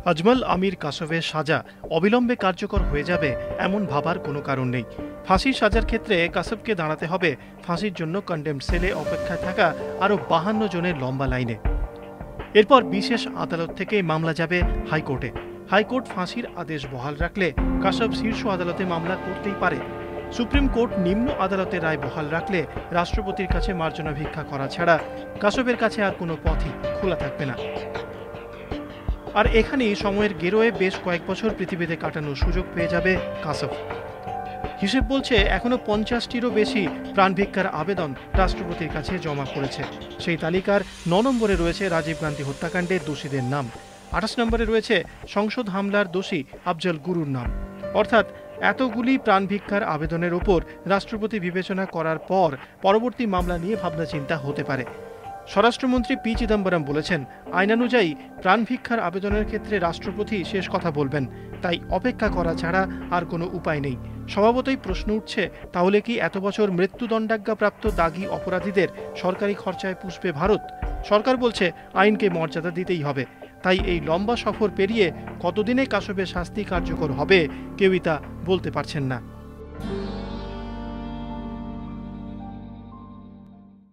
আজমল আমির কাসবের সাজা অবিলম্বে কার্যকর হয়ে যাবে এমন ভাবার কোনো কারণ নেই। ফাঁসির সাজার ক্ষেত্রে কাসবকে দাঁড়াতে হবে ফাঁসির জন্য কন্ডেমড সেলে অপেক্ষায় থাকা আরও 52 জনের লম্বা লাইনে। এরপর বিশেষ আদালত থেকে মামলা যাবে হাইকোর্টে। হাইকোর্ট ফাঁসির আদেশ বহাল রাখলে কাসব শীর্ষ আদালতে মামলা করতেই পারে। সুপ্রিম কোর্ট নিম্ন আদালতের রায় বহাল রাখলে রাষ্ট্রপতির কাছে মার্জনা ভিক্ষা করা ছাড়া কাসবের কাছে আর কোনো পথই খোলা থাকবে না। আর এখানেই সময়ের গেরোয়ে বেশ কয়েক বছর পৃথিবীতে কাটানোর সুযোগ পেয়ে যাবে কাসব। হিসেব বলছে এখনো 50টিরও বেশি প্রাণভিক্ষার আবেদন রাষ্ট্রপতির কাছে জমা পড়েছে। সেই তালিকার 9 নম্বরে রয়েছে রাজীব গান্ধী হত্যাকাণ্ডের দোষীদের নাম, 28 নম্বরে রয়েছে সংসদ হামলার দোষী আফজল গুরুর নাম। অর্থাৎ এতগুলি প্রাণভিক্ষার আবেদনের ওপর রাষ্ট্রপতি বিবেচনা করার পর পরবর্তী মামলা নিয়ে ভাবনা চিন্তা হতে পারে। স্বরাষ্ট্রমন্ত্রী পি চিদম্বরম বলেছেন, আইনানুযায়ী প্রাণভিক্ষার আবেদনের ক্ষেত্রে রাষ্ট্রপতি শেষ কথা বলবেন, তাই অপেক্ষা করা ছাড়া আর কোনো উপায় নেই। স্বভাবতই প্রশ্ন উঠছে, তাহলে কি এত বছর মৃত্যুদণ্ডাজ্ঞাপ্রাপ্ত দাগী অপরাধীদের সরকারি খরচায় পুষবে ভারত? সরকার বলছে আইনকে মর্যাদা দিতেই হবে। তাই এই লম্বা সফর পেরিয়ে কতদিনে কাসবের শাস্তি কার্যকর হবে কেউই তা বলতে পারছেন না।